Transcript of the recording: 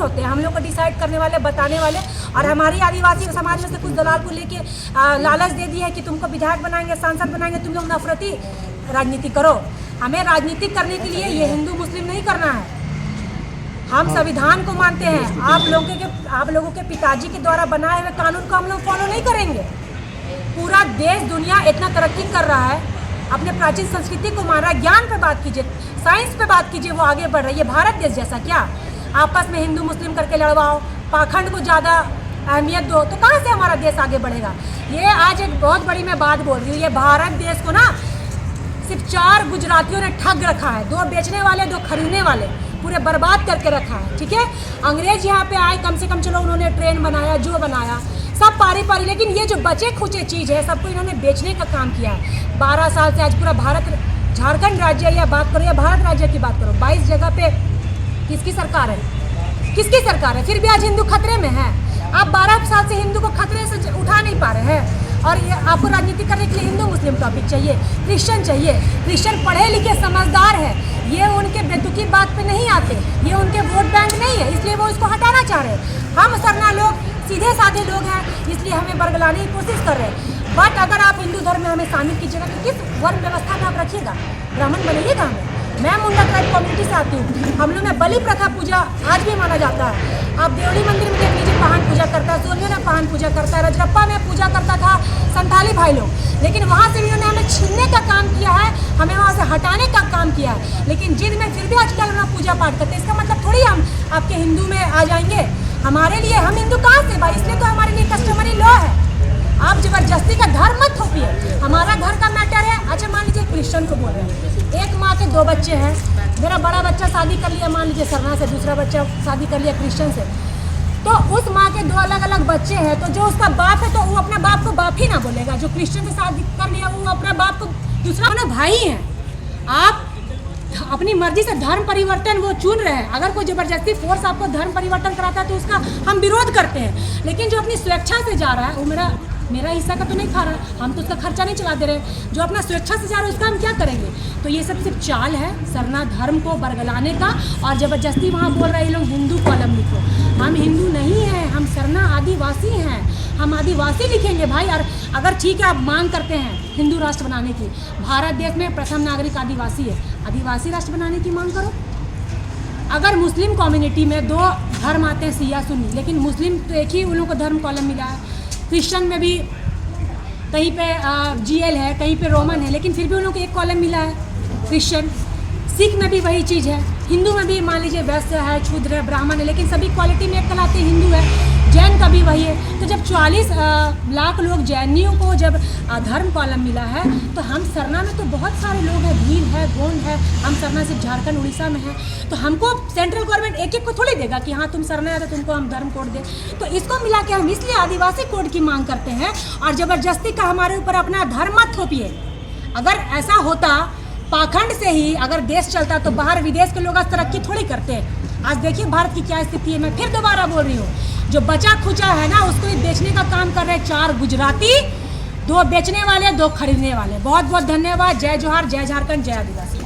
होते हैं? हम लोग को डिसाइड करने वाले, बताने वाले। और हमारी आदिवासी समाज में से कुछ दलाल को लेके लालच दे दी है कि तुमको विधायक बनाएंगे, सांसद बनाएंगे, तुम लोग नफरती राजनीति करो। हमें राजनीति करने के लिए ये हिंदू मुस्लिम नहीं करना है। हम संविधान को मानते हैं। आप लोगों के पिताजी के द्वारा बनाए हुए कानून को हम लोग फॉलो नहीं करेंगे। पूरा देश दुनिया इतना तरक्की कर रहा है, अपने प्राचीन संस्कृति को मान रहा है। ज्ञान पे बात कीजिए, साइंस पे बात कीजिए, वो आगे बढ़ रही है। भारत देश जैसा क्या आपस में हिंदू मुस्लिम करके लड़वाओ, पाखंड को ज़्यादा अहमियत दो, तो कहाँ से हमारा देश आगे बढ़ेगा? ये आज एक बहुत बड़ी मैं बात बोल रही हूँ। ये भारत देश को ना सिर्फ 4 गुजरातियों ने ठग रखा है। 2 बेचने वाले, 2 खरीदने वाले, पूरे बर्बाद करके रखा है। ठीक है, अंग्रेज यहाँ पे आए, कम से कम चलो उन्होंने ट्रेन बनाया, जो बनाया सब पारी पारी, लेकिन ये जो बचे खुचे चीज़ है सबको इन्होंने बेचने का काम किया है। 12 साल से आज पूरा भारत, झारखंड राज्य या बात करो या भारत राज्य की बात करो, 22 जगह पे किसकी सरकार है? किसकी सरकार है? फिर भी आज हिंदू खतरे में है। आप 12 साल से हिंदू को खतरे से उठा नहीं पा रहे हैं। और ये आपको राजनीति करने के लिए हिंदू मुस्लिम टॉपिक चाहिए, क्रिश्चियन चाहिए। क्रिश्चियन पढ़े लिखे समझदार है, ये उनके बेतुकी बात पे नहीं आते, ये उनके वोट बैंक नहीं है, इसलिए वो इसको हटाना चाह रहे हैं। हम सरना लोग सीधे साधे लोग हैं, इसलिए हमें बरगलाने की कोशिश कर रहे हैं। बट अगर आप हिंदू धर्म में हमें शामिल कीजिएगा तो किस वर्ण व्यवस्था में आप रखिएगा? ब्राह्मण बनेगा हमें? मैं मुंडा ट्राइब कम्युनिटी से आती हूँ। हम लोग में बलि प्रथा पूजा आज भी माना जाता है। आप देवली मंदिर में देख लीजिए, पाहन पूजा करता है, सोनिया में पाहन पूजा करता है, रजरप्पा में पूजा करता था संथाली भाई लोग, लेकिन वहाँ से भी उन्होंने हमें छीनने का काम किया है, हमें वहाँ से हटाने का काम किया है। लेकिन जिद में फिर भी आजकल हम पूजा पाठ करते हैं। इसका मतलब थोड़ी हम आपके हिंदू में आ जाएंगे। हमारे लिए हम हिंदू कहाँ से भाई? इसलिए तो हमारे लिए कस्टमरी लॉ है। आप जबरदस्ती का धर्म मत थोपिए। हमारा घर का मैटर है। अच्छा मान लीजिए क्रिश्चियन को बोल रहे हैं, एक माँ के 2 बच्चे हैं, मेरा बड़ा बच्चा शादी कर लिया मान लीजिए सरना से, दूसरा बच्चा शादी कर लिया क्रिश्चियन से, तो उस माँ के 2 अलग अलग बच्चे हैं, तो जो उसका बाप है तो वो अपने बाप को बाप ही ना बोलेगा। जो क्रिश्चियन से शादी कर लिया वो अपने बाप को, दूसरा अपना भाई है। आप अपनी मर्जी से धर्म परिवर्तन वो चुन रहे हैं। अगर कोई जबरदस्ती फोर्स आपको धर्म परिवर्तन कराता है तो उसका हम विरोध करते हैं। लेकिन जो अपनी स्वेच्छा से जा रहा है वो मेरा हिस्सा का तो नहीं खा रहा है, हम तो उसका खर्चा नहीं चला दे रहे। जो अपना स्वेच्छा से जा रहा है उसका हम क्या करेंगे? तो ये सब सिर्फ चाल है सरना धर्म को बरगलाने का, और जबरदस्ती वहाँ बोल रहे हैं लोग हिंदू कॉलम लिखो। हम हिंदू नहीं हैं, हम सरना आदिवासी हैं, हम आदिवासी लिखेंगे भाई। और अगर ठीक है आप मांग करते हैं हिंदू राष्ट्र बनाने की, भारत देश में प्रथम नागरिक आदिवासी है, आदिवासी राष्ट्र बनाने की मांग करो। अगर मुस्लिम कम्युनिटी में 2 धर्म आते हैं, सिया सुन्नी, लेकिन मुस्लिम तो एक ही उन लोगों को धर्म कॉलम मिला है। क्रिश्चियन में भी कहीं पे GL है, कहीं पे रोमन है, लेकिन फिर भी उन लोगों को एक कॉलम मिला है क्रिश्चियन। सिख में भी वही चीज़ है, हिंदू में भी मान लीजिए वैश्य है, शूद्र है, ब्राह्मण है, लेकिन सभी क्वालिटी में एक कहलाते हिंदू है। जैन का भी वही है। तो जब 40 लाख लोग जैनियों को जब धर्म कॉलम मिला है, तो हम सरना में तो बहुत सारे लोग हैं, भील है, गोंड है, हम सरना से झारखंड उड़ीसा में है, तो हमको सेंट्रल गवर्नमेंट एक को थोड़ी देगा कि हाँ तुम सरना है तो तुमको हम धर्म कोड दें। तो इसको मिला के हम इसलिए आदिवासी कोड की मांग करते हैं। और ज़बरदस्ती का हमारे ऊपर अपना धर्म मत थोपिए। अगर ऐसा होता पाखंड से ही अगर देश चलता तो बाहर विदेश के लोग आज तरक्की थोड़ी करते हैं। आज देखिए भारत की क्या स्थिति है। मैं फिर दोबारा बोल रही हूँ, जो बचा खुचा है ना उसको भी बेचने का काम कर रहे हैं 4 गुजराती, 2 बेचने वाले, 2 खरीदने वाले। बहुत बहुत धन्यवाद। जय जोहार, जय झारखंड, जय आदिवासी।